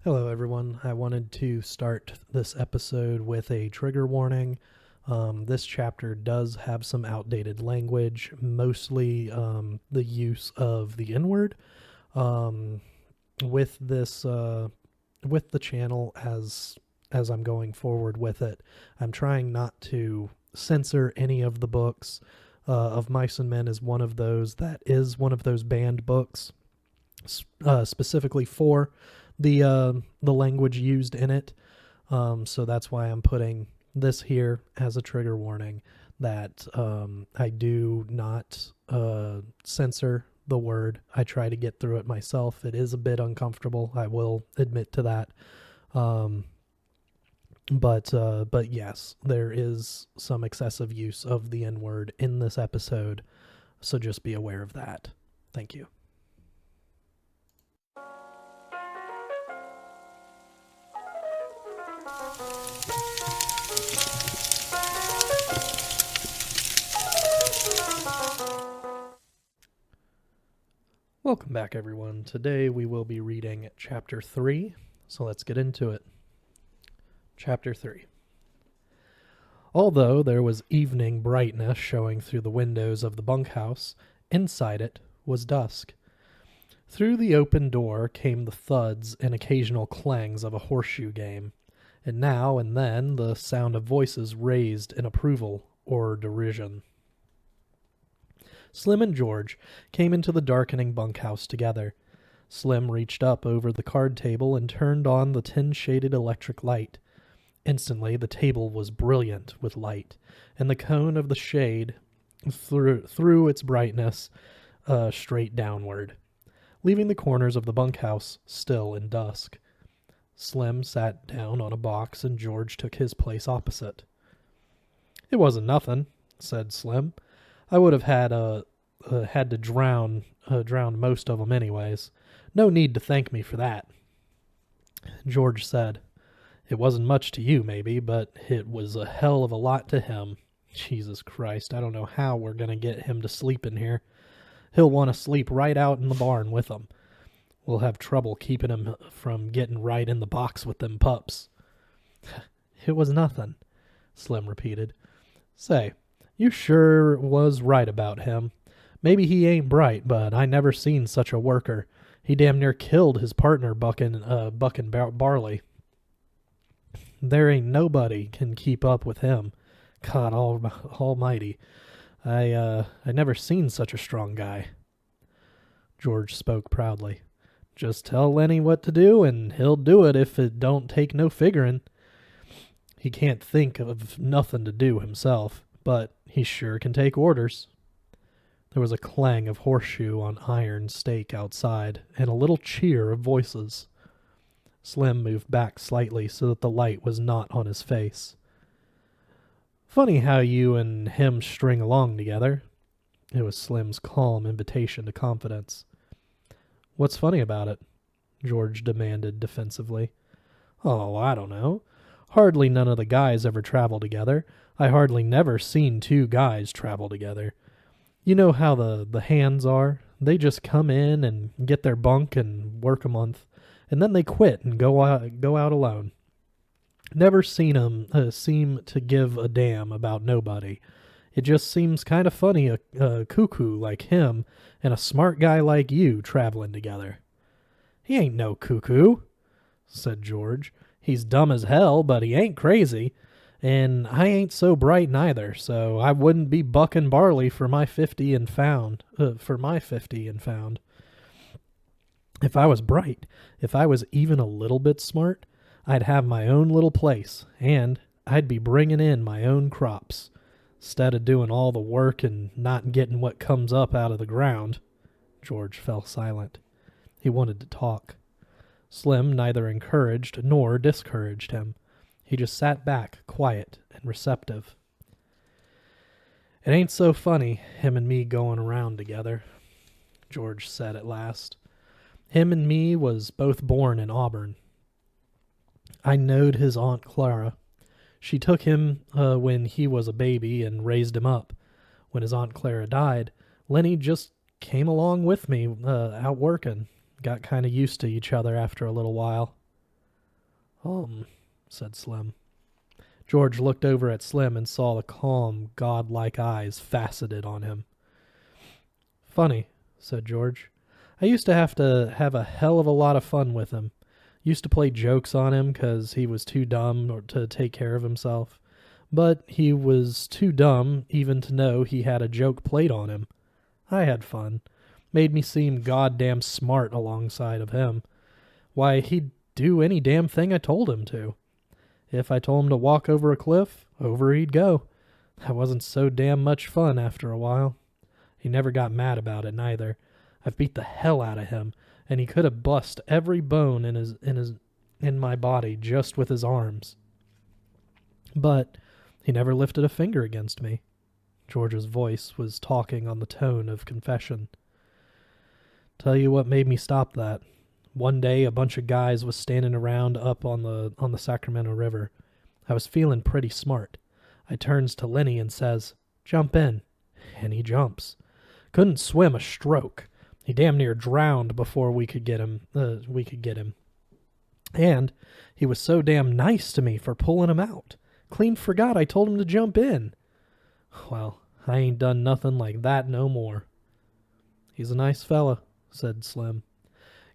Hello, everyone. I wanted to start this episode with a trigger warning. This chapter does have some outdated language, mostly the use of the N word. Um, with this, with the channel as I'm going forward with it, I'm trying not to censor any of the books. Of Mice and Men is one of those that is one of those banned books, specifically for the language used in it. So that's why I'm putting this here as a trigger warning that I do not censor the word. I try to get through it myself. It is a bit uncomfortable. I will admit to that. Um, but yes, there is some excessive use of the N word in this episode. So just be aware of that. Thank you. Welcome back, everyone. Today we will be reading Chapter 3, so let's get into it. Chapter 3. Although there was evening brightness showing through the windows of the bunkhouse, inside it was dusk. Through the open door came the thuds and occasional clangs of a horseshoe game, and now and then the sound of voices raised in approval or derision. Slim and George came into the darkening bunkhouse together. Slim reached up over the card table and turned on the tin-shaded electric light. Instantly, the table was brilliant with light, and the cone of the shade threw its brightness straight downward, leaving the corners of the bunkhouse still in dusk. Slim sat down on a box, and George took his place opposite. "It wasn't nothing," said Slim. "I would have had to drown most of 'em anyways. No need to thank me for that." George said, "It wasn't much to you, maybe, but it was a hell of a lot to him. Jesus Christ, I don't know how we're going to get him to sleep in here. He'll want to sleep right out in the barn with 'em. We'll have trouble keeping him from getting right in the box with them pups." "It was nothing," Slim repeated. "Say, you sure was right about him. Maybe he ain't bright, but I never seen such a worker. He damn near killed his partner bucking barley. There ain't nobody can keep up with him. God almighty. I never seen such a strong guy." George spoke proudly. "Just tell Lenny what to do, and he'll do it if it don't take no figuring. He can't think of nothing to do himself, but he sure can take orders." There was a clang of horseshoe on iron stake outside, and a little cheer of voices. Slim moved back slightly so that the light was not on his face. "Funny how you and him string along together." It was Slim's calm invitation to confidence. "What's funny about it?" George demanded defensively. "Oh, I don't know. Hardly none of the guys ever travel together. I hardly never seen two guys travel together. You know how the hands are. They just come in and get their bunk and work a month, and then they quit and go out alone. Never seen 'em seem to give a damn about nobody. It just seems kind of funny a cuckoo like him and a smart guy like you traveling together." "He ain't no cuckoo," said George. "He's dumb as hell, but he ain't crazy. And I ain't so bright neither, so I wouldn't be bucking barley for my 50 and found. If I was bright, if I was even a little bit smart, I'd have my own little place, and I'd be bringing in my own crops, 'stead of doing all the work and not getting what comes up out of the ground." George fell silent. He wanted to talk. Slim neither encouraged nor discouraged him. He just sat back, quiet and receptive. "It ain't so funny, him and me going around together," George said at last. "Him and me was both born in Auburn. I knowed his Aunt Clara. She took him when he was a baby and raised him up. When his Aunt Clara died, Lenny just came along with me out working. Got kind of used to each other after a little while." Said Slim. George looked over at Slim and saw the calm, godlike eyes faceted on him. Funny, said George. I used to have a hell of a lot of fun with him. Used to play jokes on him 'cause he was too dumb to take care of himself. But he was too dumb even to know he had a joke played on him. I had fun. Made me seem goddamn smart alongside of him. Why, he'd do any damn thing I told him to. If I told him to walk over a cliff, over he'd go. That wasn't so damn much fun after a while. He never got mad about it neither. I've beat the hell out of him, and he could have bust every bone in my body just with his arms. But he never lifted a finger against me. George's voice was talking on the tone of confession. Tell you what made me stop that. One day a bunch of guys was standing around up on the Sacramento River. I was feeling pretty smart. I turns to Lenny and says, "Jump in." And he jumps. Couldn't swim a stroke. He damn near drowned before we could get him. And he was so damn nice to me for pulling him out. Clean forgot I told him to jump in. Well, I ain't done nothing like that no more. He's a nice fella, said Slim.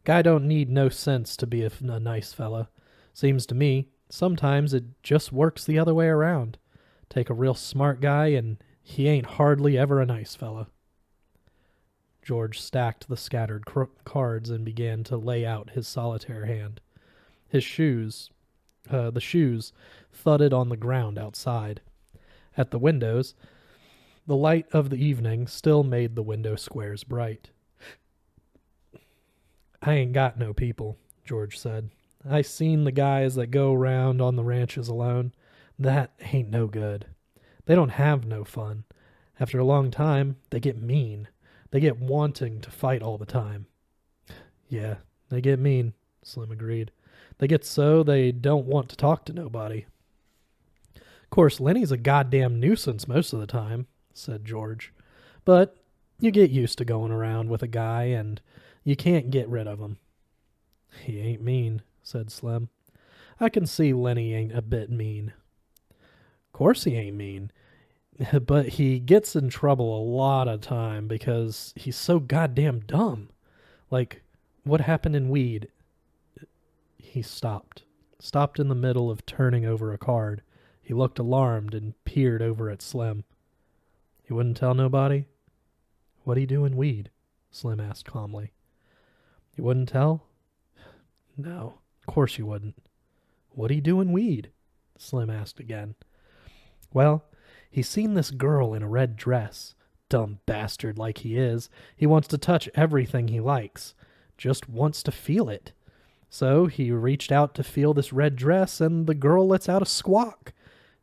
Guy don't need no sense to be a nice fella. Seems to me, sometimes it just works the other way around. Take a real smart guy and he ain't hardly ever a nice fella. George stacked the scattered cards and began to lay out his solitaire hand. The shoes thudded on the ground outside. At the windows, the light of the evening still made the window squares bright. I ain't got no people, George said. I seen the guys that go around on the ranches alone. That ain't no good. They don't have no fun. After a long time, they get mean. They get wanting to fight all the time. Yeah, they get mean, Slim agreed. They get so they don't want to talk to nobody. Of course, Lenny's a goddamn nuisance most of the time, said George. But you get used to going around with a guy and you can't get rid of him. He ain't mean, said Slim. I can see Lenny ain't a bit mean. Course he ain't mean. But he gets in trouble a lot of time because he's so goddamn dumb. Like, what happened in Weed? He stopped in the middle of turning over a card. He looked alarmed and peered over at Slim. He wouldn't tell nobody? What'd he do in Weed? Slim asked calmly. You wouldn't tell? No, of course you wouldn't. What'd he do in Weed? Slim asked again. Well, he's seen this girl in a red dress. Dumb bastard like he is, he wants to touch everything he likes. Just wants to feel it. So he reached out to feel this red dress, and the girl lets out a squawk.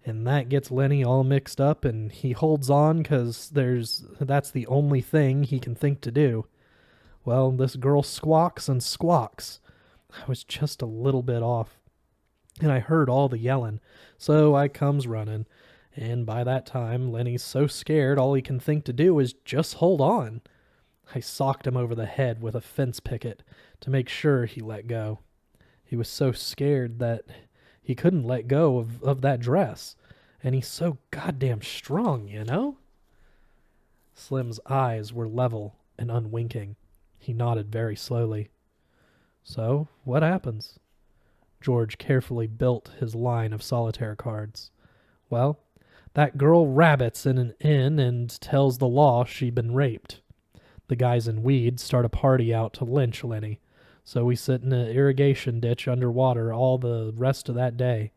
And that gets Lenny all mixed up, and he holds on 'cause that's the only thing he can think to do. Well, this girl squawks and squawks. I was just a little bit off, and I heard all the yelling, so I comes running. And by that time, Lenny's so scared all he can think to do is just hold on. I socked him over the head with a fence picket to make sure he let go. He was so scared that he couldn't let go of that dress. And he's so goddamn strong, you know? Slim's eyes were level and unwinking. He nodded very slowly. So, what happens? George carefully built his line of solitaire cards. Well, that girl rabbits in an inn and tells the law she'd been raped. The guys in Weed start a party out to lynch Lenny, so we sit in an irrigation ditch underwater all the rest of that day.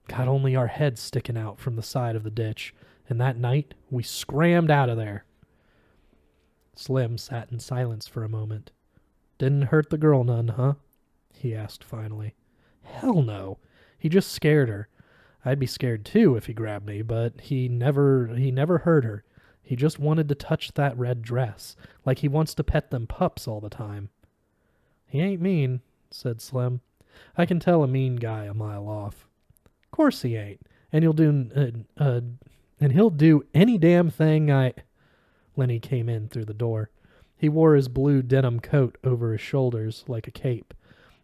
Got only our heads sticking out from the side of the ditch, and that night we scrammed out of there. Slim sat in silence for a moment. Didn't hurt the girl none, huh? He asked finally. Hell no. He just scared her. I'd be scared too if he grabbed me, but he never hurt her. He just wanted to touch that red dress, like he wants to pet them pups all the time. He ain't mean, said Slim. I can tell a mean guy a mile off. Course he ain't, and he'll do any damn thing Lenny came in through the door. He wore his blue denim coat over his shoulders like a cape,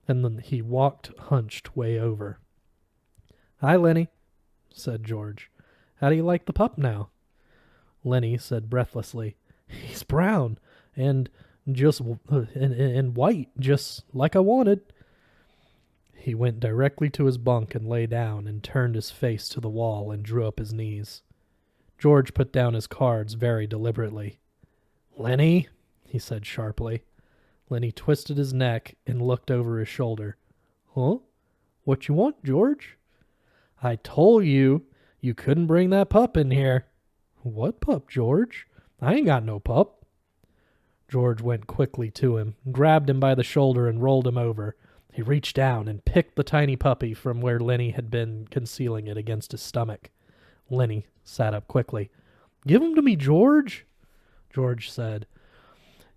and then he walked hunched way over. "Hi, Lenny," said George. "How do you like the pup now?" Lenny said breathlessly, "He's brown and just and white, just like I wanted." He went directly to his bunk and lay down and turned his face to the wall and drew up his knees. George put down his cards very deliberately. "Lenny," he said sharply. Lenny twisted his neck and looked over his shoulder. "Huh? What you want, George?" "I told you you couldn't bring that pup in here." "What pup, George? I ain't got no pup." George went quickly to him, grabbed him by the shoulder, and rolled him over. He reached down and picked the tiny puppy from where Lenny had been concealing it against his stomach. Lenny sat up quickly. "Give him to me, George," George said.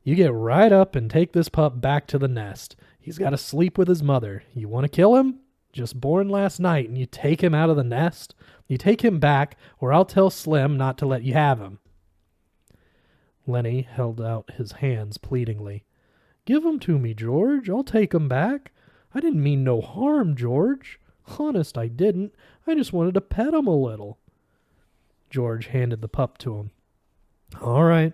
"You get right up and take this pup back to the nest. He's got to sleep with his mother. You want to kill him? Just born last night, and you take him out of the nest? You take him back, or I'll tell Slim not to let you have him." Lenny held out his hands pleadingly. "Give him to me, George. I'll take him back. I didn't mean no harm, George. Honest, I didn't. I just wanted to pet him a little." George handed the pup to him. "All right.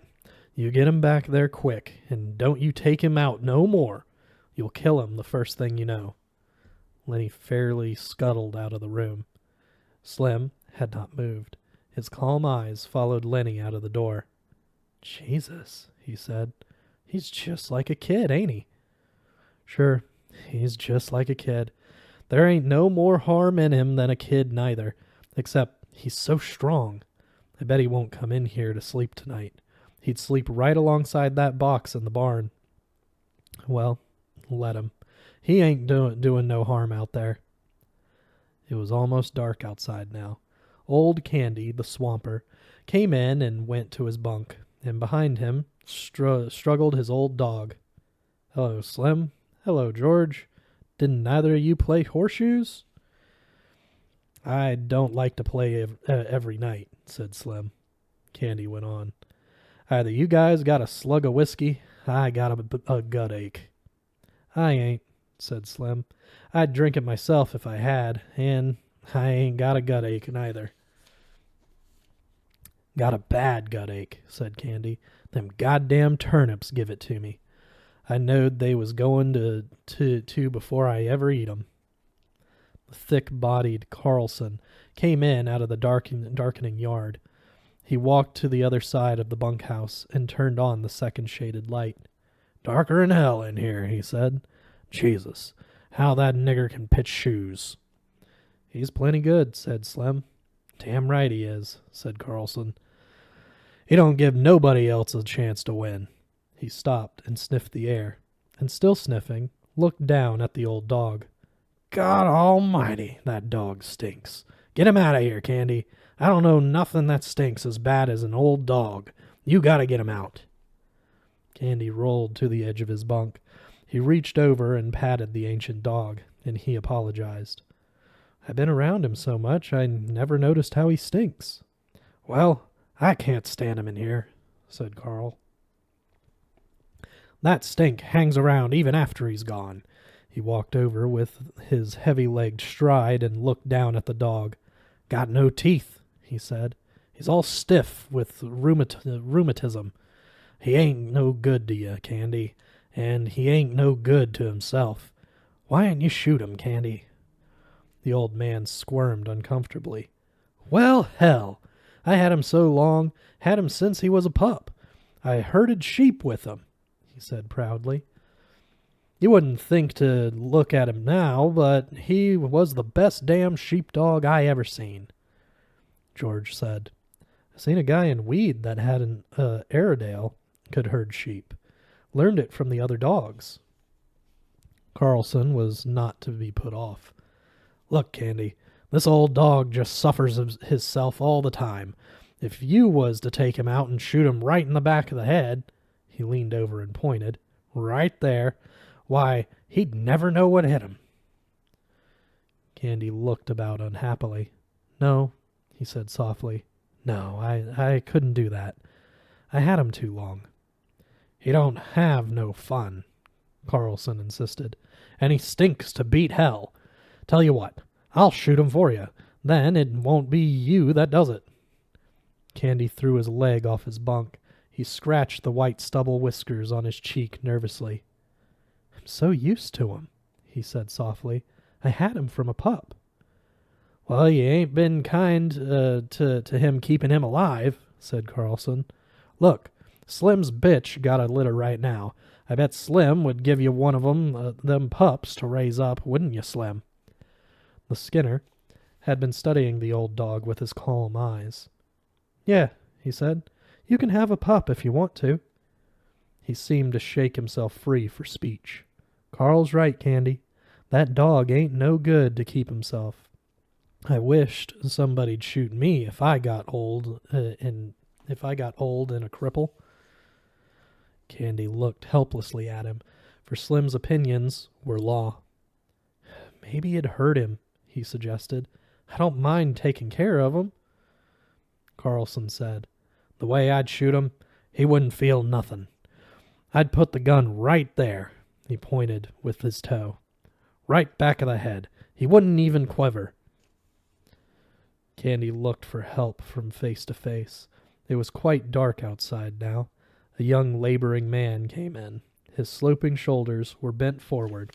You get him back there quick, and don't you take him out no more. You'll kill him the first thing you know." Lenny fairly scuttled out of the room. Slim had not moved. His calm eyes followed Lenny out of the door. "Jesus," he said. "He's just like a kid, ain't he?" "Sure, he's just like a kid. There ain't no more harm in him than a kid neither, except he's so strong. I bet he won't come in here to sleep tonight. He'd sleep right alongside that box in the barn." "Well, let him. He ain't doing no harm out there." It was almost dark outside now. Old Candy, the swamper, came in and went to his bunk, and behind him struggled his old dog. "Hello, Slim. Hello, George. Didn't neither of you play horseshoes?" "I don't like to play every night," said Slim. Candy went on. "Either you guys got a slug of whiskey, I got a gut ache." "I ain't," said Slim. "I'd drink it myself if I had, and I ain't got a gut ache neither." "Got a bad gut ache," said Candy. "Them goddamn turnips give it to me. I knowed they was going to before I ever eat 'em." The thick-bodied Carlson came in out of the darkening yard. He walked to the other side of the bunkhouse and turned on the second shaded light. "Darker'n hell in here," he said. "Jesus, how that nigger can pitch shoes." "He's plenty good," said Slim. "Damn right he is," said Carlson. "He don't give nobody else a chance to win." He stopped and sniffed the air, and still sniffing, looked down at the old dog. "God almighty, that dog stinks. Get him out of here, Candy. I don't know nothing that stinks as bad as an old dog. You gotta get him out." Candy rolled to the edge of his bunk. He reached over and patted the ancient dog, and he apologized. "I've been around him so much, I never noticed how he stinks." "Well, I can't stand him in here," said Carl. "That stink hangs around even after he's gone." He walked over with his heavy-legged stride and looked down at the dog. "Got no teeth," he said. "He's all stiff with rheumatism. He ain't no good to you, Candy, and he ain't no good to himself. Why ain't you shoot him, Candy?" The old man squirmed uncomfortably. "Well, hell! I had him so long, had him since he was a pup. I herded sheep with him," he said proudly. "You wouldn't think to look at him now, but he was the best damn sheepdog I ever seen." George said, "I seen a guy in Weed that had an Airedale, could herd sheep. Learned it from the other dogs." Carlson was not to be put off. "Look, Candy, this old dog just suffers hisself all the time. If you was to take him out and shoot him right in the back of the head," he leaned over and pointed, "right there, why, he'd never know what hit him." Candy looked about unhappily. "No," he said softly. "No, I couldn't do that. I had him too long." "He don't have no fun," Carlson insisted, "and he stinks to beat hell. Tell you what, I'll shoot him for you. Then it won't be you that does it." Candy threw his leg off his bunk. He scratched the white stubble whiskers on his cheek nervously. "I'm so used to him," he said softly. "I had him from a pup." "Well, you ain't been kind to him keeping him alive," said Carlson. "Look, Slim's bitch got a litter right now. I bet Slim would give you one of them pups to raise up, wouldn't you, Slim?" The Skinner had been studying the old dog with his calm eyes. "Yeah," he said. "You can have a pup if you want to." He seemed to shake himself free for speech. "Carl's right, Candy. That dog ain't no good to keep himself. I wished somebody'd shoot me if I got old and a cripple." Candy looked helplessly at him, for Slim's opinions were law. "Maybe it'd hurt him," he suggested. "I don't mind taking care of him." Carlson said, "The way I'd shoot him, he wouldn't feel nothing. I'd put the gun right there," he pointed with his toe. "Right back of the head. He wouldn't even quiver." Candy looked for help from face to face. It was quite dark outside now. A young laboring man came in. His sloping shoulders were bent forward,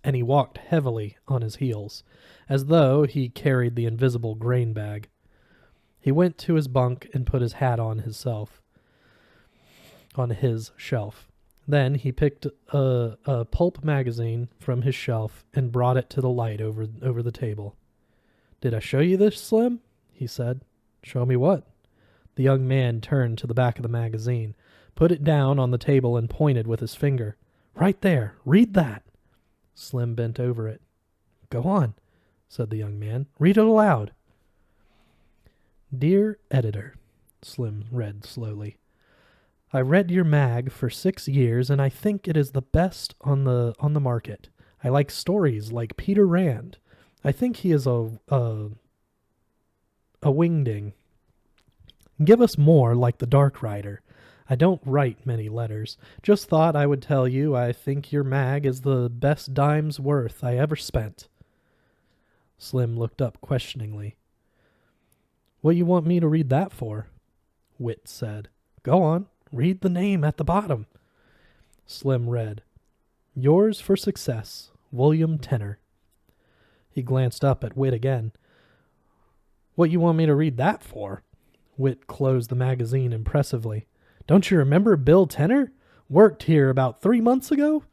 and he walked heavily on his heels, as though he carried the invisible grain bag. He went to his bunk and put his hat on his shelf. Then he picked a pulp magazine from his shelf and brought it to the light over the table. "Did I show you this, Slim?" he said. "Show me what?" The young man turned to the back of the magazine, put it down on the table, and pointed with his finger. "Right there. Read that." Slim bent over it. "Go on," said the young man. "Read it aloud." "Dear Editor," Slim read slowly. "I read your mag for 6 years, and I think it is the best on the market. I like stories like Peter Rand. I think he is a wingding. Give us more like the Dark Rider. I don't write many letters. Just thought I would tell you I think your mag is the best dime's worth I ever spent." Slim looked up questioningly. "What you want me to read that for?" Whit said. "Go on. Read the name at the bottom." Slim read, "Yours for success, William Tenner." He glanced up at Whit again. "What you want me to read that for?" Whit closed the magazine impressively. "Don't you remember Bill Tenner? Worked here about 3 months ago?"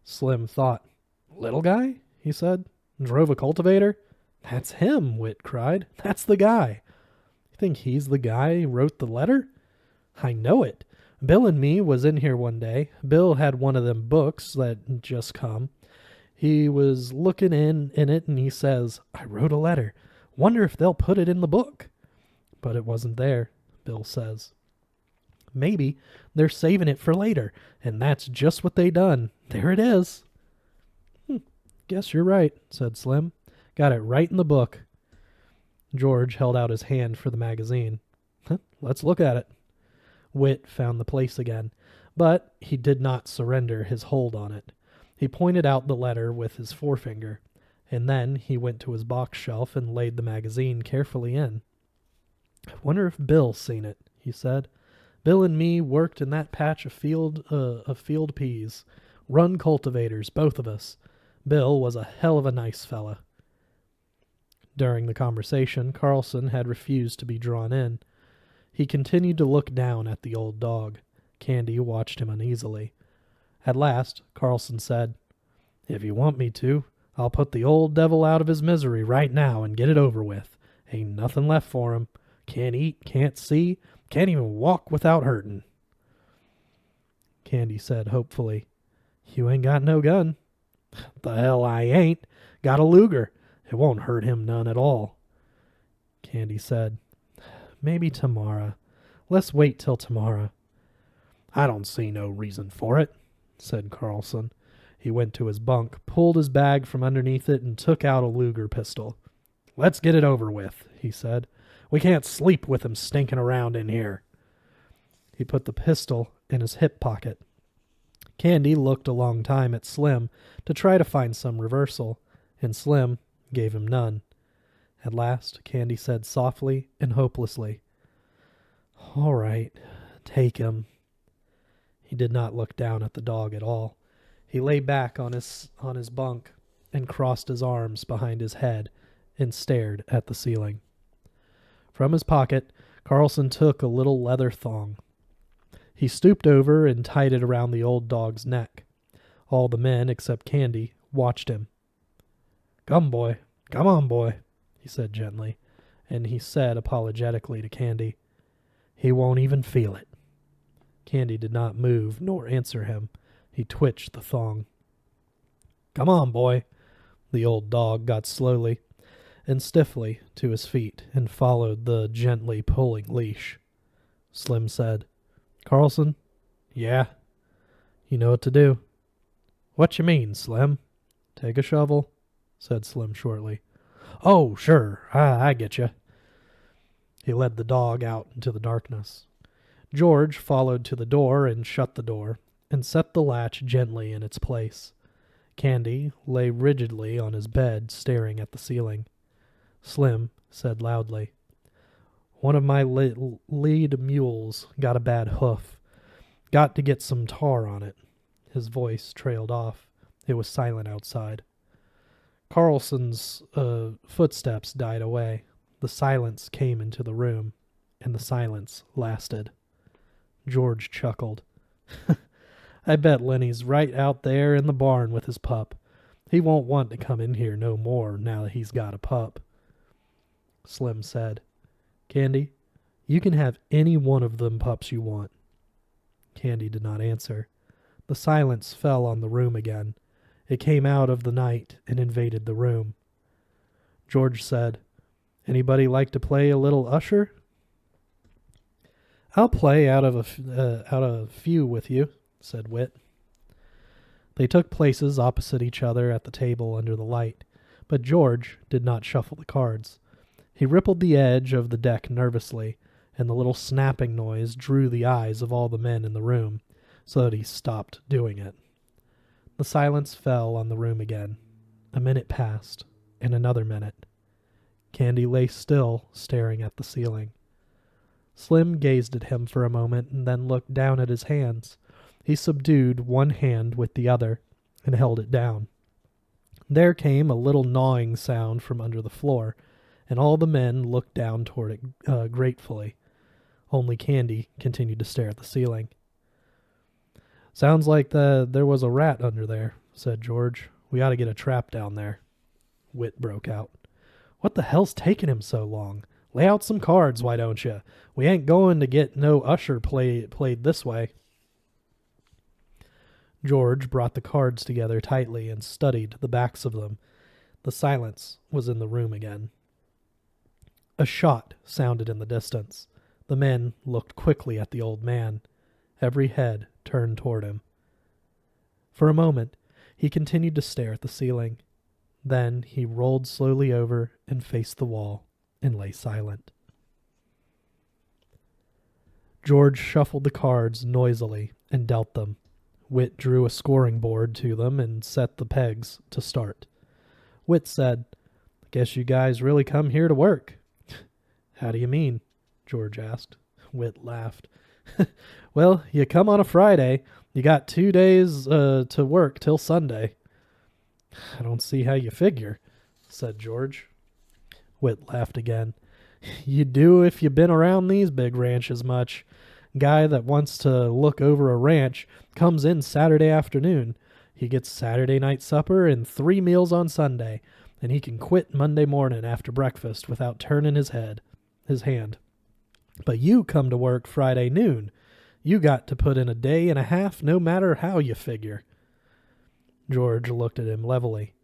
Slim thought. "Little guy?" he said. "Drove a cultivator?" "That's him," Whit cried. "That's the guy." "You think he's the guy who wrote the letter?" "I know it. Bill and me was in here one day. Bill had one of them books that just come. He was looking in it, and he says, 'I wrote a letter. Wonder if they'll put it in the book.' But it wasn't there," Bill says. "Maybe they're saving it for later, and that's just what they done. There it is." "Guess you're right," said Slim. "Got it right in the book." George held out his hand for the magazine. "Let's look at it." Whit found the place again, but he did not surrender his hold on it. He pointed out the letter with his forefinger, and then he went to his box shelf and laid the magazine carefully in. "I wonder if Bill's seen it," he said. "Bill and me worked in that patch of field peas. Run cultivators, both of us. Bill was a hell of a nice fella." During the conversation, Carlson had refused to be drawn in. He continued to look down at the old dog. Candy watched him uneasily. At last, Carlson said, "If you want me to, I'll put the old devil out of his misery right now and get it over with. Ain't nothing left for him. Can't eat, can't see, can't even walk without hurting." Candy said hopefully, "You ain't got no gun." "The hell I ain't. Got a Luger. It won't hurt him none at all." Candy said, "Maybe tomorrow. Let's wait till tomorrow." "I don't see no reason for it," said Carlson. He went to his bunk, pulled his bag from underneath it, and took out a Luger pistol. "Let's get it over with," he said. "We can't sleep with him stinking around in here." He put the pistol in his hip pocket. Candy looked a long time at Slim to try to find some reversal, and Slim gave him none. At last, Candy said softly and hopelessly, "All right, take him." He did not look down at the dog at all. He lay back on his bunk and crossed his arms behind his head and stared at the ceiling. From his pocket, Carlson took a little leather thong. He stooped over and tied it around the old dog's neck. All the men, except Candy, watched him. "Come, boy. Come on, boy," he said gently, and he said apologetically to Candy, "He won't even feel it." Candy did not move nor answer him. He twitched the thong. "Come on, boy." The old dog got slowly and stiffly to his feet and followed the gently pulling leash. Slim said, "Carlson?" "Yeah." "You know what to do." "What you mean, Slim?" "Take a shovel," said Slim shortly. "Oh, sure, I get you." He led the dog out into the darkness. George followed to the door and shut the door and set the latch gently in its place. Candy lay rigidly on his bed, staring at the ceiling. Slim said loudly, "One of my lead mules got a bad hoof. Got to get some tar on it." His voice trailed off. It was silent outside. Carlson's footsteps died away. The silence came into the room, and the silence lasted. George chuckled. "I bet Lenny's right out there in the barn with his pup. He won't want to come in here no more now that he's got a pup." Slim said, "Candy, you can have any one of them pups you want." Candy did not answer. The silence fell on the room again. It came out of the night and invaded the room. George said, "Anybody like to play a little usher?" "I'll play out of a few with you," said Whit. They took places opposite each other at the table under the light, but George did not shuffle the cards. He rippled the edge of the deck nervously, and the little snapping noise drew the eyes of all the men in the room, so that he stopped doing it. The silence fell on the room again. A minute passed, and another minute. Candy lay still, staring at the ceiling. Slim gazed at him for a moment and then looked down at his hands. He subdued one hand with the other and held it down. There came a little gnawing sound from under the floor, and all the men looked down toward it gratefully. Only Candy continued to stare at the ceiling. "Sounds like there was a rat under there," said George. "We ought to get a trap down there." Whit broke out. "What the hell's taking him so long? Lay out some cards, why don't you? We ain't going to get no usher played this way." George brought the cards together tightly and studied the backs of them. The silence was in the room again. A shot sounded in the distance. The men looked quickly at the old man. Every head turned toward him. For a moment, he continued to stare at the ceiling. Then he rolled slowly over and faced the wall and lay silent. George shuffled the cards noisily and dealt them. Whit drew a scoring board to them and set the pegs to start. Whit said, "Guess you guys really come here to work." "How do you mean?" George asked. Whit laughed. "Well, you come on a Friday. You got 2 days to work till Sunday." "I don't see how you figure," said George. Whit laughed again. "You do if you've been around these big ranches much. Guy that wants to look over a ranch comes in Saturday afternoon. He gets Saturday night supper and 3 meals on Sunday, and he can quit Monday morning after breakfast without turning his hand. But you come to work Friday noon. You got to put in a day and a half no matter how you figure." George looked at him levelly.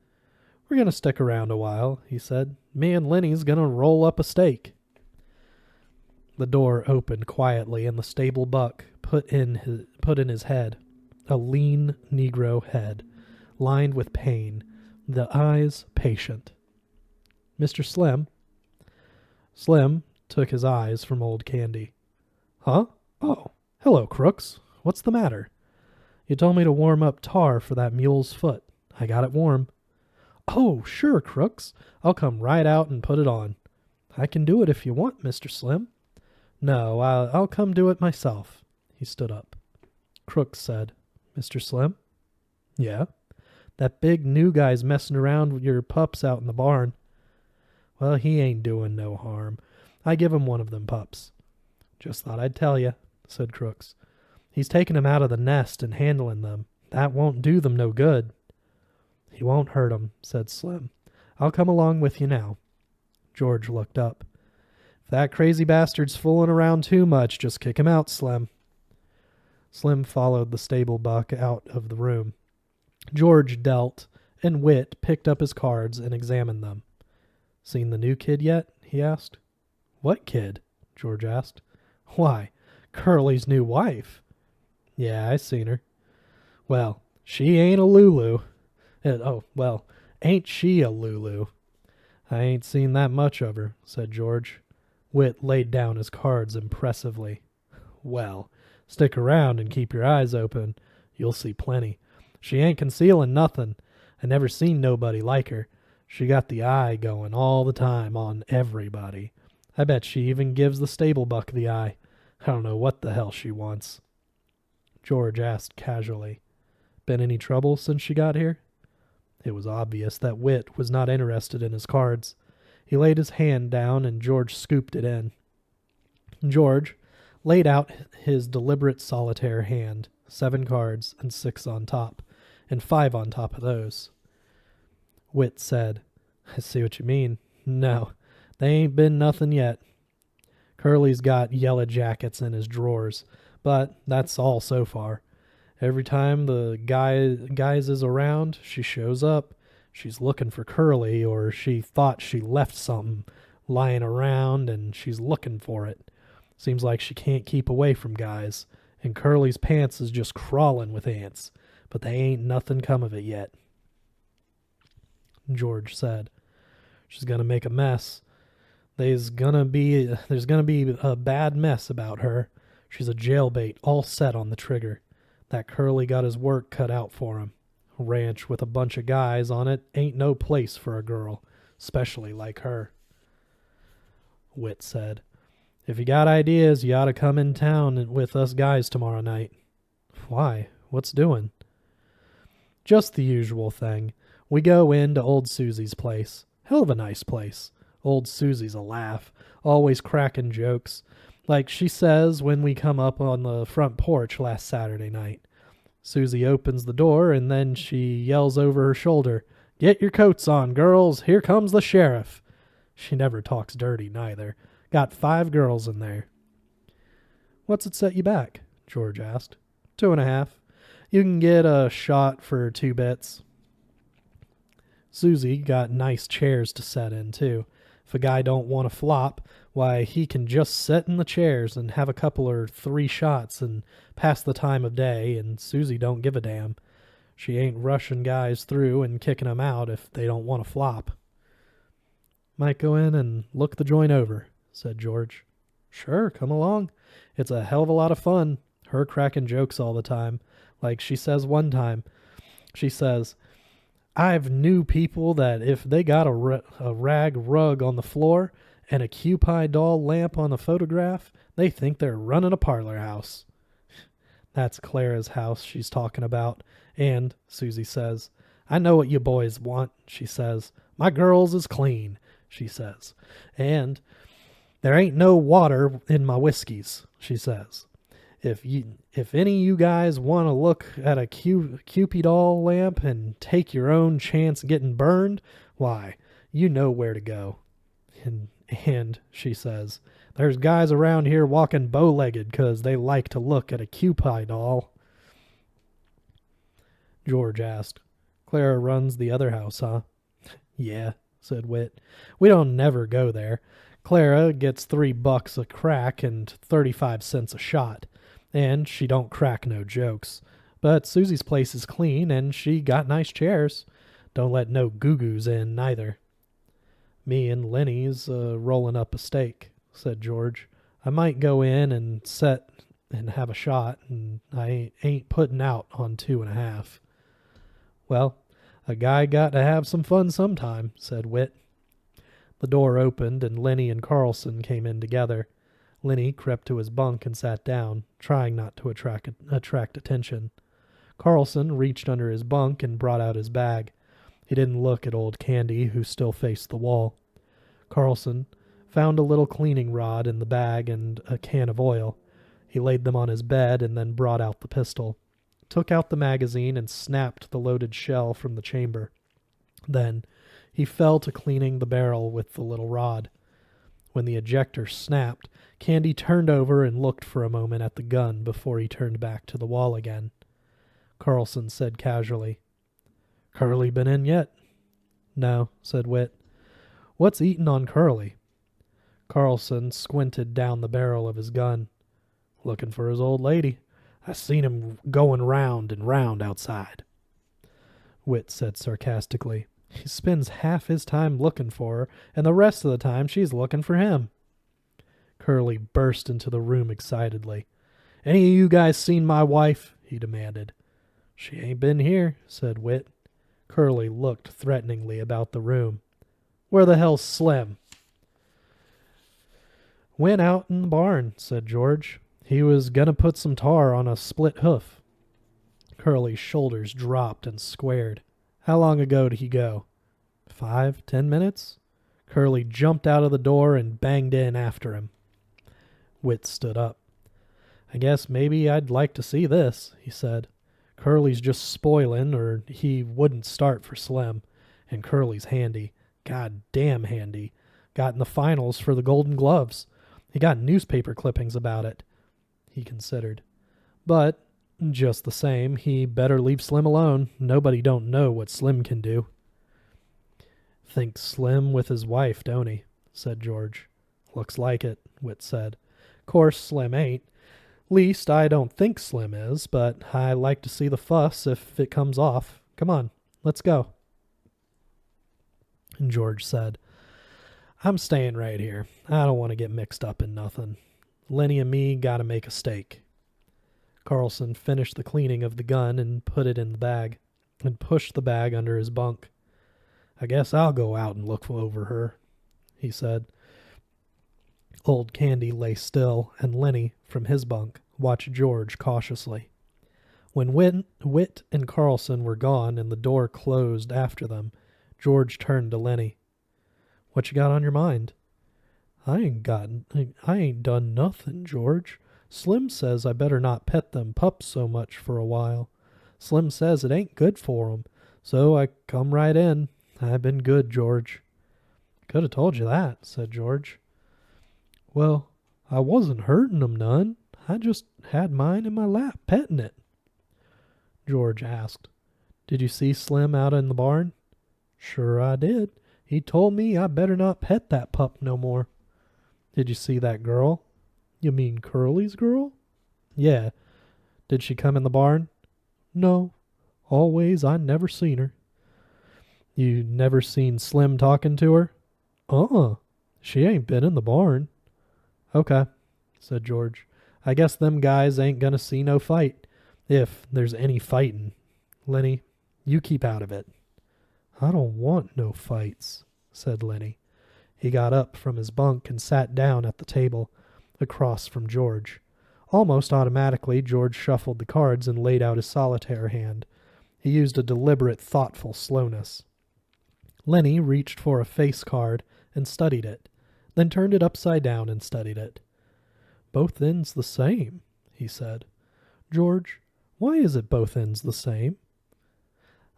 "We're going to stick around a while," he said. "Me and Lenny's going to roll up a steak." The door opened quietly, and the stable buck put in his head, a lean Negro head, lined with pain, the eyes patient. "Mr. Slim?" Slim took his eyes from old Candy. "Huh? Oh, hello, Crooks. What's the matter?" "You told me to warm up tar for that mule's foot. I got it warm." Oh, sure, Crooks. I'll come right out and put it on. I can do it if you want, Mr. Slim. No, I'll come do it myself. He stood up. Crooks said, Mr. Slim? Yeah? That big new guy's messing around with your pups out in the barn. Well, he ain't doing no harm. I give him one of them pups. Just thought I'd tell you, said Crooks. He's taking 'em out of the nest and handling them. That won't do them no good. He won't hurt 'em, said Slim. I'll come along with you now. George looked up. If that crazy bastard's fooling around too much, just kick him out, Slim. Slim followed the stable buck out of the room. George dealt, and Whit picked up his cards and examined them. Seen the new kid yet? He asked. What kid? George asked. Why, Curly's new wife. Yeah, I seen her. Well, she ain't a Lulu. Ain't she a Lulu? I ain't seen that much of her, said George. Whit laid down his cards impressively. Well, stick around and keep your eyes open. You'll see plenty. She ain't concealing nothing. I never seen nobody like her. She got the eye going all the time on everybody. I bet she even gives the stable buck the eye. I don't know what the hell she wants. George asked casually, Been any trouble since she got here? It was obvious that Whit was not interested in his cards. He laid his hand down and George scooped it in. George laid out his deliberate solitaire hand, 7 cards and 6 on top, and 5 on top of those. Whit said, I see what you mean. No, they ain't been nothing yet. Curly's got yellow jackets in his drawers, but that's all so far. Every time the guys is around, she shows up. She's looking for Curly, or she thought she left something lying around and she's looking for it. Seems like she can't keep away from guys, and Curly's pants is just crawling with ants, but they ain't nothing come of it yet. George said, She's gonna make a mess. There's gonna be a bad mess about her. She's a jailbait all set on the trigger. That Curly got his work cut out for him. A ranch with a bunch of guys on it ain't no place for a girl, especially like her. Whit said, If you got ideas, you ought to come in town with us guys tomorrow night. Why? What's doing? Just the usual thing. We go into old Susie's place. Hell of a nice place. Old Susie's a laugh, always cracking jokes. Like she says when we come up on the front porch last Saturday night. Susie opens the door and then she yells over her shoulder, Get your coats on, girls. Here comes the sheriff. She never talks dirty, neither. Got 5 girls in there. What's it set you back? George asked. 2.5. You can get a shot for 2 bits. Susie got nice chairs to set in, too. If a guy don't want to flop, why, he can just sit in the chairs and have a couple or 3 shots and pass the time of day, and Susie don't give a damn. She ain't rushing guys through and kicking 'em out if they don't want to flop. Might go in and look the joint over, said George. Sure, come along. It's a hell of a lot of fun. Her cracking jokes all the time. Like she says one time. She says, I've knew people that if they got a rag rug on the floor and a Kewpie doll lamp on the photograph, they think they're running a parlor house. That's Clara's house she's talking about. And, Susie says, I know what you boys want, she says. My girls is clean, she says. And there ain't no water in my whiskeys, she says. If any of you guys want to look at a Cupid doll lamp and take your own chance getting burned, why, you know where to go. And she says, there's guys around here walking bow-legged 'cause they like to look at a Cupid doll. George asked, Clara runs the other house, huh? Yeah, said Whit. We don't never go there. Clara gets $3 a crack and 35 cents a shot. And she don't crack no jokes. But Susie's place is clean, and she got nice chairs. Don't let no goo-goos in, neither. Me and Lenny's rolling up a steak, said George. I might go in and set and have a shot, and I ain't putting out on 2.5. Well, A guy got to have some fun sometime, said Whit. The door opened, and Lenny and Carlson came in together. Lenny crept to his bunk and sat down, trying not to attract attention. Carlson reached under his bunk and brought out his bag. He didn't look at old Candy, who still faced the wall. Carlson found a little cleaning rod in the bag and a can of oil. He laid them on his bed and then brought out the pistol, took out the magazine, and snapped the loaded shell from the chamber. Then he fell to cleaning the barrel with the little rod. When the ejector snapped, Candy turned over and looked for a moment at the gun before he turned back to the wall again. Carlson said casually, "Curly been in yet?" "No," said Whit. "What's eatin' on Curly?" Carlson squinted down the barrel of his gun. "Looking for his old lady. I seen him going round and round outside." Whit said sarcastically, "He spends half his time looking for her, and the rest of the time she's looking for him." Curly burst into the room excitedly. "Any of you guys seen my wife?" he demanded. "She ain't been here," said Whit. Curly looked threateningly about the room. "Where the hell's Slim?" "Went out in the barn," said George. "He was gonna put some tar on a split hoof." Curly's shoulders dropped and squared. "How long ago did he go?" 5-10 minutes. Curly jumped out of the door and banged in after him. Whit stood up. "I guess maybe I'd like to see this," he said. "Curly's just spoilin', or he wouldn't start for Slim. And Curly's handy. God damn handy. Got in the finals for the Golden Gloves. He got newspaper clippings about it." He considered. "But, just the same, he better leave Slim alone. Nobody don't know what Slim can do." "Thinks Slim with his wife, don't he?" said George. "Looks like it," Whit said. "Course Slim ain't. Least I don't think Slim is, but I like to see the fuss if it comes off. Come on, let's go." And George said, "I'm staying right here. I don't want to get mixed up in nothing. Lenny and me gotta make a stake." Carlson finished the cleaning of the gun and put it in the bag, and pushed the bag under his bunk. "I guess I'll go out and look over her," he said. Old Candy lay still, and Lenny, from his bunk, watched George cautiously. When Whit and Carlson were gone and the door closed after them, George turned to Lenny. "What you got on your mind?" I ain't done nothing, George. Slim says I better not pet them pups so much for a while. Slim says it ain't good for 'em, so I come right in. I've been good, George." "Could have told you that," said George. "Well, I wasn't hurting 'em none. I just had mine in my lap, petting it." George asked, "Did you see Slim out in the barn?" "Sure I did. He told me I better not pet that pup no more." "Did you see that girl?" "You mean Curly's girl?" "Yeah. Did she come in the barn?" "No. Always I never seen her." "You never seen Slim talking to her?" "Uh-uh. She ain't been in the barn." "Okay," said George. "I guess them guys ain't gonna see no fight, if there's any fightin'. Lenny, you keep out of it." "I don't want no fights," said Lenny. He got up from his bunk and sat down at the table, across from George. Almost automatically, George shuffled the cards and laid out his solitaire hand. He used a deliberate, thoughtful slowness. Lenny reached for a face card and studied it, then turned it upside down and studied it. "Both ends the same," he said. "George, why is it both ends the same?"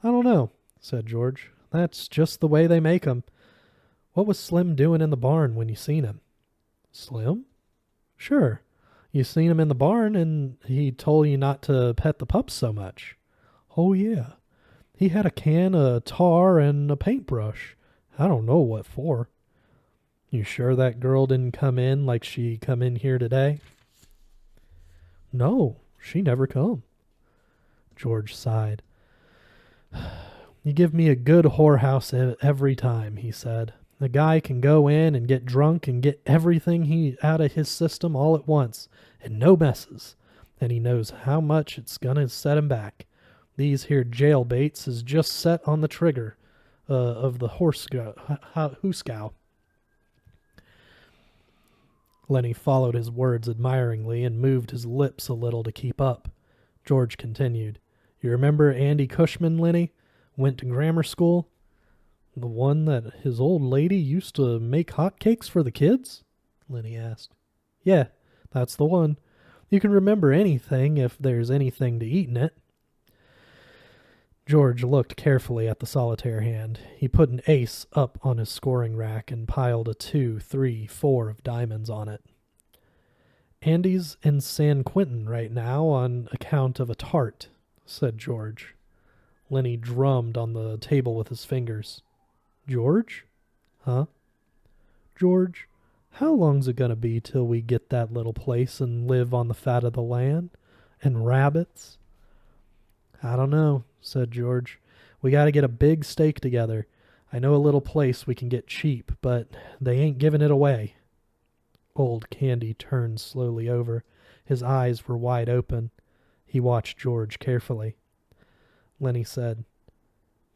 "I don't know," said George. "That's just the way they make 'em. What was Slim doing in the barn when you seen him?" "Slim?" "Sure. You seen him in the barn, and he told you not to pet the pups so much." "Oh, yeah. He had a can of tar and a paintbrush. I don't know what for." "You sure that girl didn't come in like she come in here today?" "No, she never come." George sighed. "You give me a good whorehouse every time," he said. "The guy can go in and get drunk and get everything he out of his system all at once, and no messes. And he knows how much it's going to set him back. These here jailbaits is just set on the trigger of the hooskow. Lenny followed his words admiringly and moved his lips a little to keep up. George continued. You remember Andy Cushman, Lenny? Went to grammar school? The one that his old lady used to make hotcakes for the kids? Lenny asked. Yeah, that's the one. You can remember anything if there's anything to eat in it. George looked carefully at the solitaire hand. He put an ace up on his scoring rack and piled a 2, 3, 4 of diamonds on it. Andy's in San Quentin right now on account of a tart, said George. Lenny drummed on the table with his fingers. George? Huh? George, how long's it gonna be till we get that little place and live on the fat of the land? And rabbits? I don't know, said George. We gotta get a big stake together. I know a little place we can get cheap, but they ain't giving it away. Old Candy turned slowly over. His eyes were wide open. He watched George carefully. Lenny said,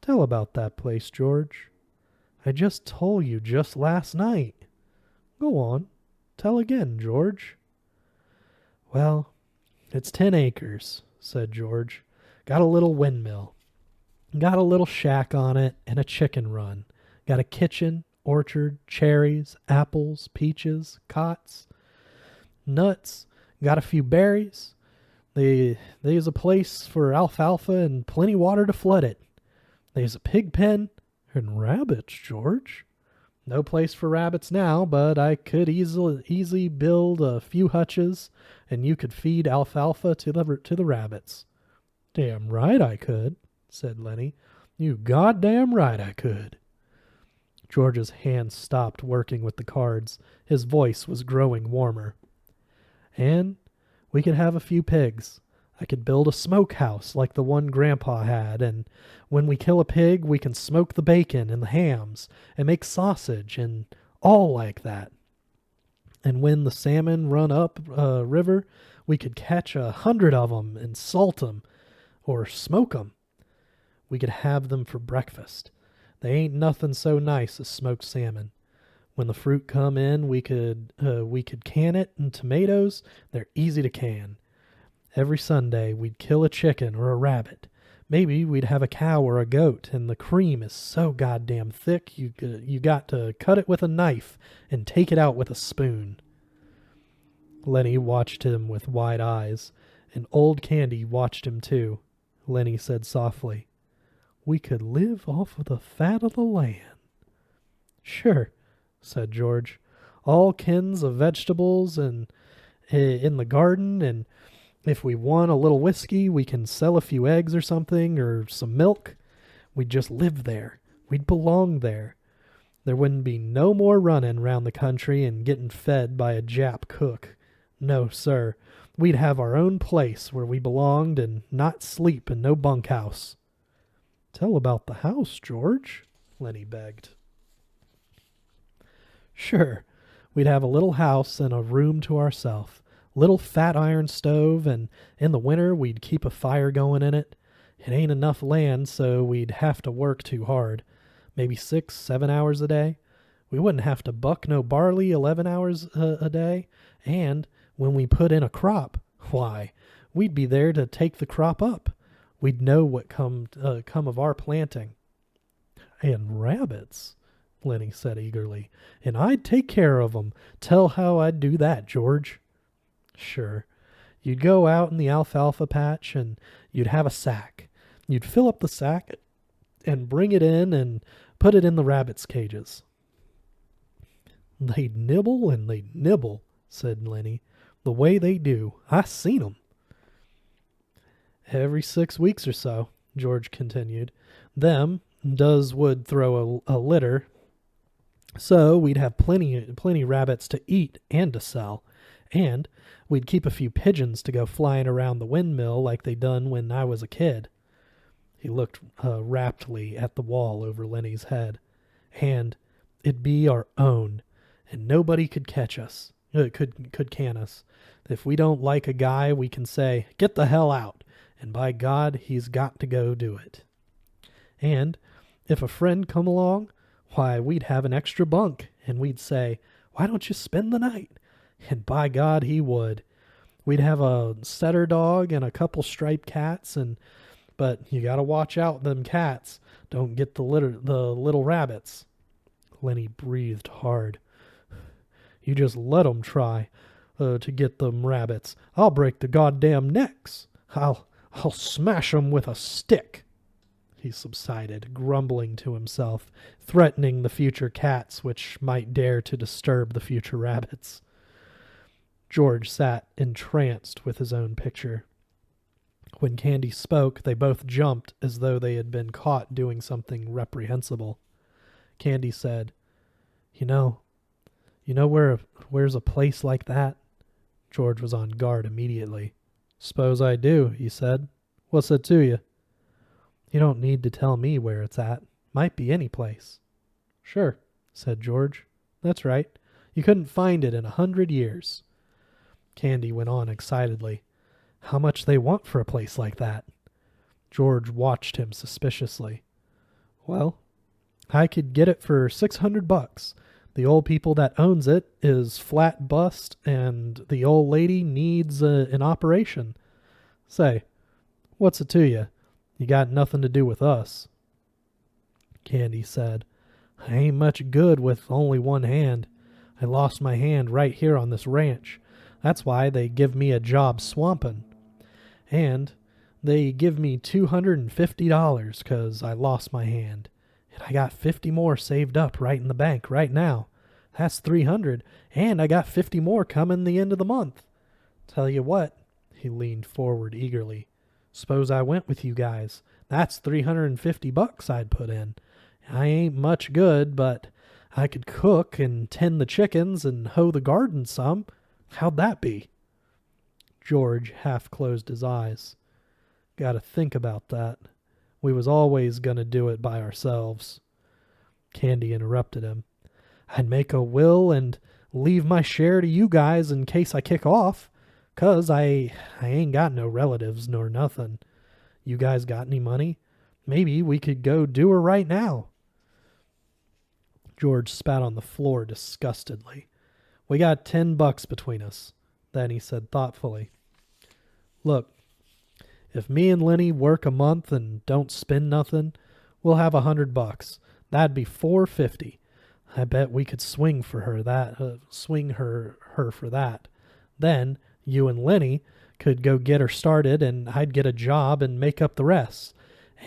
Tell about that place, George. I just told you just last night. Go on. Tell again, George. Well, it's 10 acres, said George. Got a little windmill. Got a little shack on it and a chicken run. Got a kitchen, orchard, cherries, apples, peaches, cots, nuts. Got a few berries. There's a place for alfalfa and plenty water to flood it. There's a pig pen and rabbits, George. No place for rabbits now, but I could easily build a few hutches, and you could feed alfalfa to the rabbits. Damn right I could, said Lenny. You goddamn right I could. George's hand stopped working with the cards. His voice was growing warmer. And we could have a few pigs. I could build a smokehouse like the one Grandpa had, and when we kill a pig, we can smoke the bacon and the hams and make sausage and all like that. And when the salmon run up a river, we could catch 100 of 'em and salt 'em or smoke 'em. We could have them for breakfast. They ain't nothing so nice as smoked salmon. When the fruit come in, we could can it, and tomatoes, they're easy to can. Every Sunday we'd kill a chicken or a rabbit. Maybe we'd have a cow or a goat, and the cream is so goddamn thick you got to cut it with a knife and take it out with a spoon. Lenny watched him with wide eyes, and Old Candy watched him too. Lenny said softly, We could live off of the fat of the land. Sure, said George. All kinds of vegetables and in the garden, and if we want a little whiskey, we can sell a few eggs or something, or some milk. We'd just live there. We'd belong there. There wouldn't be no more running round the country and getting fed by a Jap cook. No, sir. We'd have our own place where we belonged and not sleep in no bunkhouse. Tell about the house, George, Lenny begged. Sure. We'd have a little house and a room to ourselves. Little fat iron stove, and in the winter we'd keep a fire going in it. It ain't enough land, so we'd have to work too hard. Maybe 6, 7 hours a day. We wouldn't have to buck no barley 11 hours a day. And when we put in a crop, why, we'd be there to take the crop up. We'd know what come of our planting. And rabbits, Lenny said eagerly. And I'd take care of 'em. Tell how I'd do that, George. Sure. You'd go out in the alfalfa patch and you'd have a sack. You'd fill up the sack and bring it in and put it in the rabbits' cages. They'd nibble and they'd nibble, said Lenny. The way they do. I seen 'em. Every 6 weeks or so, George continued, them would throw a litter, so we'd have plenty rabbits to eat and to sell. And we'd keep a few pigeons to go flying around the windmill like they done when I was a kid. He looked raptly at the wall over Lenny's head. And it'd be our own, and nobody could catch us, could can us. If we don't like a guy, we can say, Get the hell out, and by God, he's got to go do it. And if a friend come along, why, we'd have an extra bunk, and we'd say, why don't you spend the night? And by God, he would. We'd have a setter dog and a couple striped cats, but you gotta watch out them cats. Don't get the little rabbits. Lenny breathed hard. You just let 'em try to get them rabbits. I'll break the goddamn necks. I'll smash 'em with a stick. He subsided, grumbling to himself, threatening the future cats which might dare to disturb the future rabbits. George sat entranced with his own picture. When Candy spoke, they both jumped as though they had been caught doing something reprehensible. Candy said, You know where's a place like that? George was on guard immediately. Suppose I do, he said. What's it to you? You don't need to tell me where it's at. Might be any place. Sure, said George. That's right. You couldn't find it in 100 years. Candy went on excitedly. How much they want for a place like that? George watched him suspiciously. Well, I could get it for $600. The old people that owns it is flat bust, and the old lady needs an operation. Say, what's it to you? You got nothing to do with us. Candy said, I ain't much good with only one hand. I lost my hand right here on this ranch. That's why they give me a job swamping. And they give me $250 'cause I lost my hand. And I got 50 more saved up right in the bank right now. That's 300, and I got 50 more coming the end of the month. Tell you what, he leaned forward eagerly. Suppose I went with you guys. That's $350 I'd put in. I ain't much good, but I could cook and tend the chickens and hoe the garden some. How'd that be? George half closed his eyes. Gotta think about that. We was always gonna do it by ourselves. Candy interrupted him. I'd make a will and leave my share to you guys in case I kick off, 'cause I ain't got no relatives nor nothing. You guys got any money? Maybe we could go do her right now. George spat on the floor disgustedly. We got $10 between us. Then he said thoughtfully, Look, if me and Lenny work a month and don't spend nothing, we'll have $100. That'd be $450. I bet we could swing for her her for that. Then you and Lenny could go get her started, and I'd get a job and make up the rest.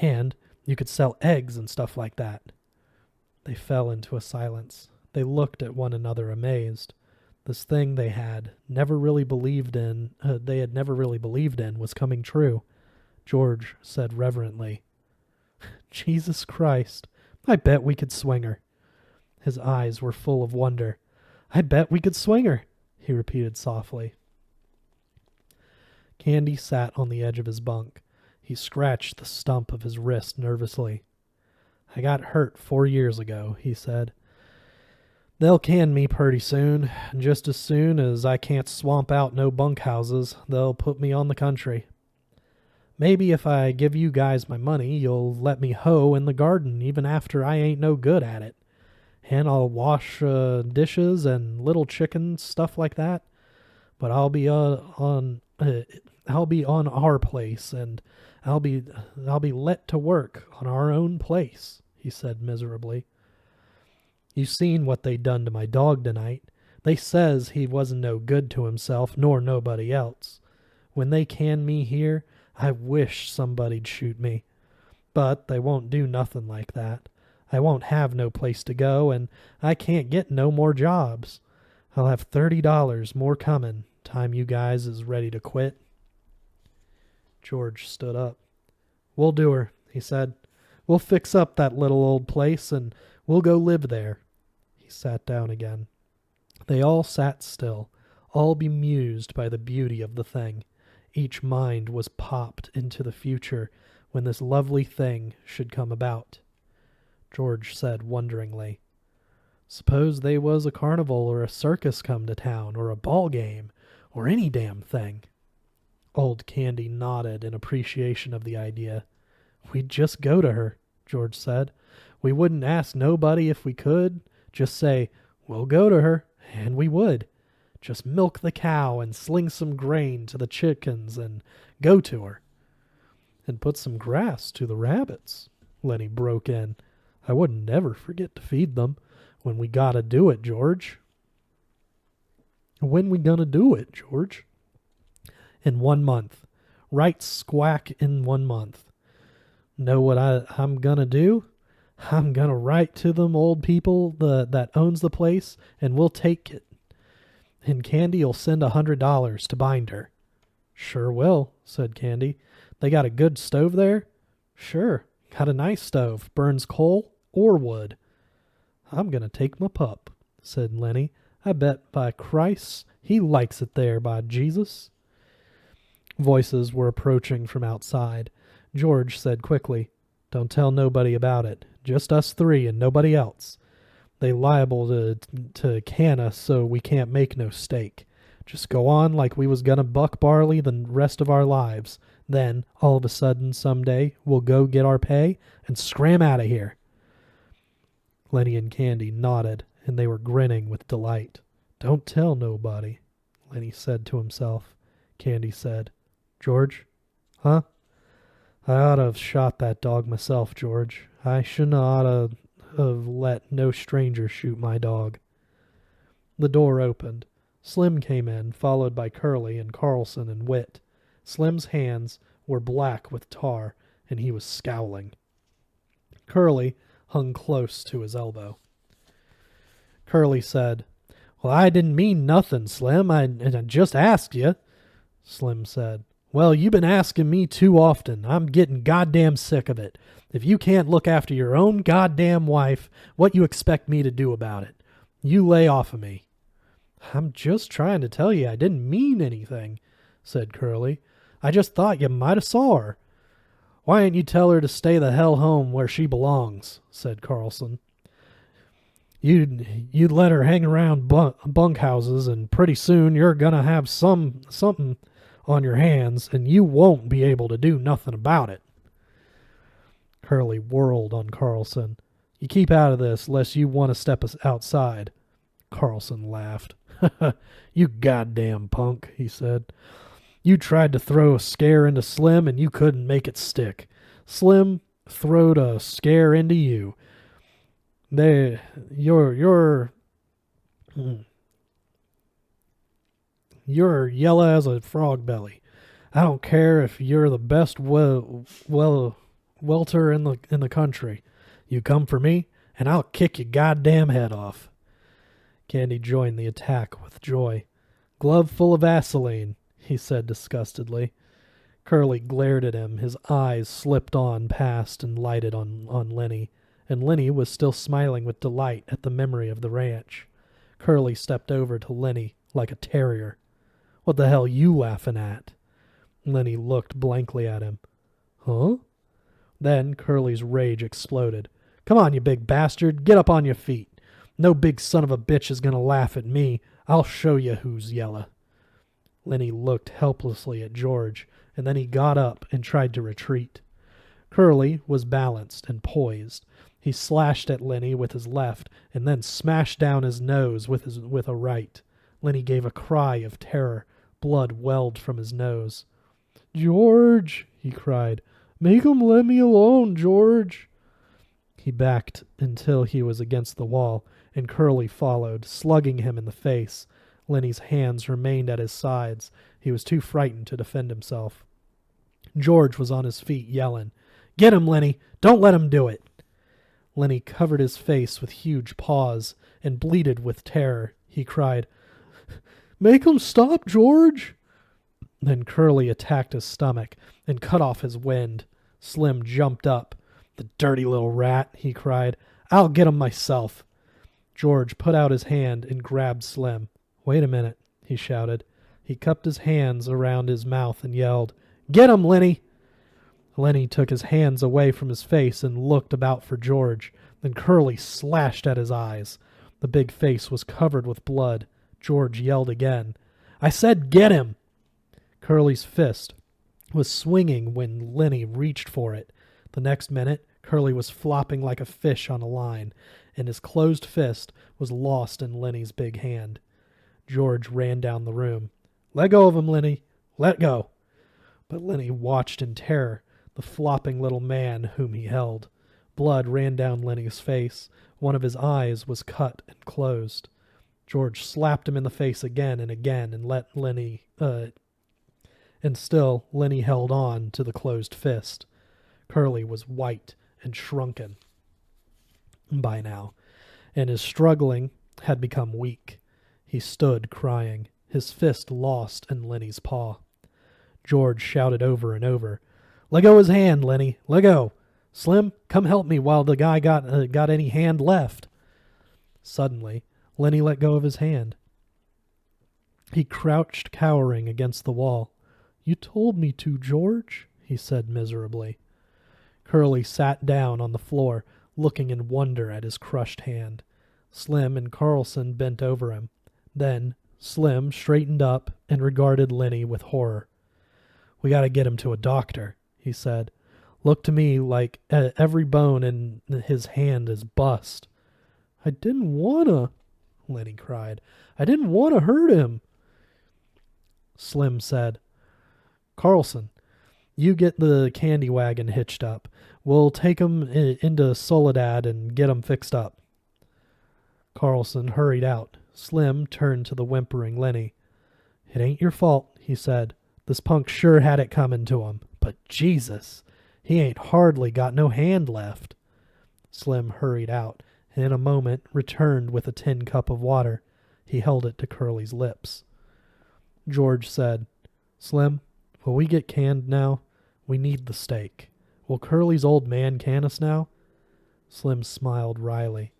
And you could sell eggs and stuff like that. They fell into a silence. They looked at one another amazed. This thing they had never really believed in, was coming true. George said reverently, Jesus Christ, I bet we could swing her. His eyes were full of wonder. I bet we could swing her, he repeated softly. Candy sat on the edge of his bunk. He scratched the stump of his wrist nervously. I got hurt 4 years ago, he said. They'll can me purty soon. Just as soon as I can't swamp out no bunkhouses, they'll put me on the country. Maybe if I give you guys my money, you'll let me hoe in the garden even after I ain't no good at it. And I'll wash dishes and little chickens, stuff like that. But I'll be on our place, and I'll be let to work on our own place, he said miserably. You seen what they done to my dog tonight. They says he wasn't no good to himself nor nobody else. When they can me here, I wish somebody'd shoot me. But they won't do nothing like that. I won't have no place to go, and I can't get no more jobs. I'll have $30 more coming, time you guys is ready to quit. George stood up. We'll do her, he said. We'll fix up that little old place, and we'll go live there. He sat down again. They all sat still, all bemused by the beauty of the thing. Each mind was popped into the future when this lovely thing should come about. George said wonderingly, Suppose they was a carnival or a circus come to town, or a ball game, or any damn thing. Old Candy nodded in appreciation of the idea. We'd just go to her, George said. We wouldn't ask nobody if we could. Just say, we'll go to her, and we would. Just milk the cow and sling some grain to the chickens and go to her. And put some grass to the rabbits, Lenny broke in. I wouldn't never forget to feed them. When we gotta do it, George. When we gonna do it, George? In 1 month. Right squack in 1 month. Know what I'm gonna do? I'm gonna write to them old people that owns the place, and we'll take it. And Candy'll send $100 to bind her. Sure will, said Candy. They got a good stove there? Sure, got a nice stove. Burns coal or wood. I'm gonna take my pup, said Lenny. I bet by Christ he likes it there, by Jesus. Voices were approaching from outside. George said quickly, Don't tell nobody about it. Just us three and nobody else. They liable to can us so we can't make no stake. Just go on like we was gonna buck barley the rest of our lives. Then, all of a sudden, someday, we'll go get our pay and scram out of here. Lenny and Candy nodded, and they were grinning with delight. Don't tell nobody, Lenny said to himself. Candy said, George? Huh? I ought to have shot that dog myself, George. I shouldn't ought to have let no stranger shoot my dog. The door opened. Slim came in, followed by Curly and Carlson and Whit. Slim's hands were black with tar, and he was scowling. Curly hung close to his elbow. Curly said, Well, I didn't mean nothing, Slim. I just asked you. Slim said, Well, you been asking me too often. I'm getting goddamn sick of it. If you can't look after your own goddamn wife, what you expect me to do about it? You lay off of me. I'm just trying to tell you I didn't mean anything, said Curly. I just thought you might have saw her. Why ain't you tell her to stay the hell home where she belongs, said Carlson. You'd let her hang around bunkhouses, and pretty soon you're gonna have something on your hands, and you won't be able to do nothing about it. Curly whirled on Carlson. You keep out of this, lest you want to step us outside. Carlson laughed. You goddamn punk, he said. You tried to throw a scare into Slim, and you couldn't make it stick. Slim throwed a scare into you. You're yellow as a frog belly. I don't care if you're the best welter in the country. You come for me, and I'll kick your goddamn head off. Candy joined the attack with joy. Glove full of Vaseline, he said disgustedly. Curly glared at him. His eyes slipped on past and lighted on Lenny, and Lenny was still smiling with delight at the memory of the ranch. Curly stepped over to Lenny like a terrier. What the hell you laughing at? Lenny looked blankly at him. Huh? Then Curly's rage exploded. Come on, you big bastard. Get up on your feet. No big son of a bitch is going to laugh at me. I'll show you who's yella. Lenny looked helplessly at George, and then he got up and tried to retreat. Curly was balanced and poised. He slashed at Lenny with his left, and then smashed down his nose with a right. Lenny gave a cry of terror. Blood welled from his nose. George, he cried. Make 'em let me alone, George. He backed until he was against the wall, and Curly followed, slugging him in the face. Lenny's hands remained at his sides. He was too frightened to defend himself. George was on his feet, yelling, Get him, Lenny! Don't let him do it! Lenny covered his face with huge paws and bleated with terror. He cried, Make him stop, George! Then Curly attacked his stomach and cut off his wind. Slim jumped up. The dirty little rat, he cried. I'll get him myself. George put out his hand and grabbed Slim. Wait a minute, he shouted. He cupped his hands around his mouth and yelled, Get him, Lenny! Lenny took his hands away from his face and looked about for George. Then Curly slashed at his eyes. The big face was covered with blood. George yelled again. I said get him! Curly's fist was swinging when Lenny reached for it. The next minute, Curly was flopping like a fish on a line, and his closed fist was lost in Lenny's big hand. George ran down the room. "Let go of him, Lenny. Let go." But Lenny watched in terror the flopping little man whom he held. Blood ran down Lenny's face. One of his eyes was cut and closed. George slapped him in the face again and let Lenny, and still Lenny held on to the closed fist. Curly was white and shrunken by now, and his struggling had become weak. He stood crying, his fist lost in Lenny's paw. George shouted over and over, "Let go his hand, Lenny. Let go. Slim, come help me while the guy got any hand left." Suddenly, Lenny let go of his hand. He crouched cowering against the wall. "You told me to, George," he said miserably. Curly sat down on the floor, looking in wonder at his crushed hand. Slim and Carlson bent over him. Then Slim straightened up and regarded Lenny with horror. "We got to get him to a doctor," he said. "Look to me like every bone in his hand is bust." "I didn't wanna," Lenny cried. "I didn't want to hurt him." Slim said, "Carlson, you get the candy wagon hitched up. We'll take him into Soledad and get him fixed up." Carlson hurried out. Slim turned to the whimpering Lenny. "It ain't your fault," he said. "This punk sure had it coming to him. But Jesus, he ain't hardly got no hand left." Slim hurried out, and in a moment returned with a tin cup of water. He held it to Curly's lips. George said, "Slim, will we get canned now? We need the steak. Will Curly's old man can us now?" Slim smiled wryly.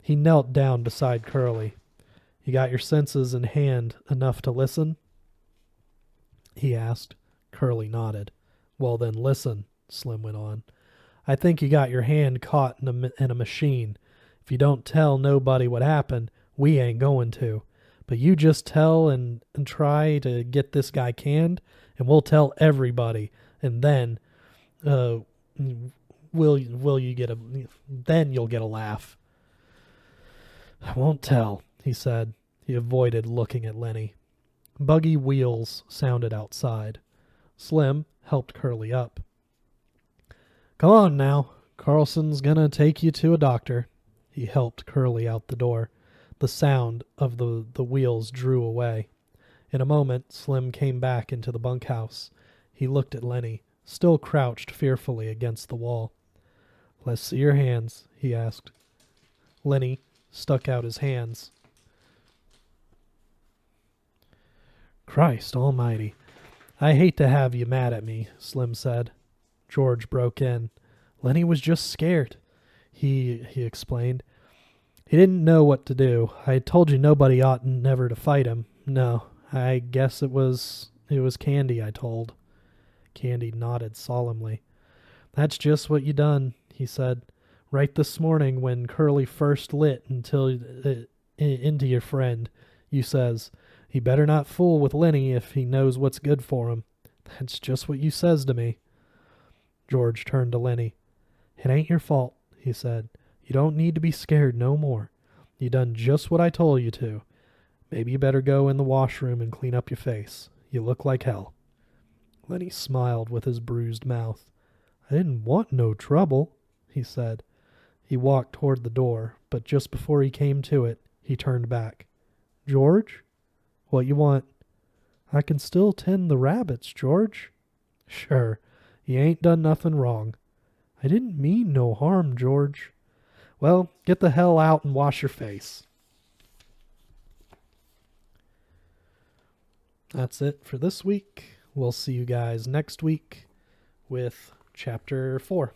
He knelt down beside Curly. "You got your senses in hand enough to listen?" he asked. Curly nodded. "Well then, listen," Slim went on. "I think you got your hand caught in a machine. If you don't tell nobody what happened, we ain't going to. But you just tell and try to get this guy canned, and we'll tell everybody. And then, then you'll get a laugh." "I won't tell," he said. He avoided looking at Lenny. Buggy wheels sounded outside. Slim helped Curly up. "Come on now. Carlson's gonna take you to a doctor." He helped Curly out the door. The sound of the wheels drew away. In a moment, Slim came back into the bunkhouse. He looked at Lenny, still crouched fearfully against the wall. "Let's see your hands," he asked. Lenny stuck out his hands. "Christ almighty, I hate to have you mad at me," Slim said. George broke in. "Lenny was just scared," he explained. "He didn't know what to do. I told you nobody ought never to fight him. No, I guess it was Candy I told." Candy nodded solemnly. "That's just what you done," he said. "Right this morning when Curly first lit into your friend, you says, 'He better not fool with Lenny if he knows what's good for him.' That's just what you says to me." George turned to Lenny. "It ain't your fault," he said. "You don't need to be scared no more. You done just what I told you to. Maybe you better go in the washroom and clean up your face. You look like hell." Lenny smiled with his bruised mouth. "I didn't want no trouble," he said. He walked toward the door, but just before he came to it, he turned back. "George? What you want?" "I can still tend the rabbits, George." "Sure. You ain't done nothing wrong." "I didn't mean no harm, George." "Well, get the hell out and wash your face." That's it for this week. We'll see you guys next week with Chapter 4.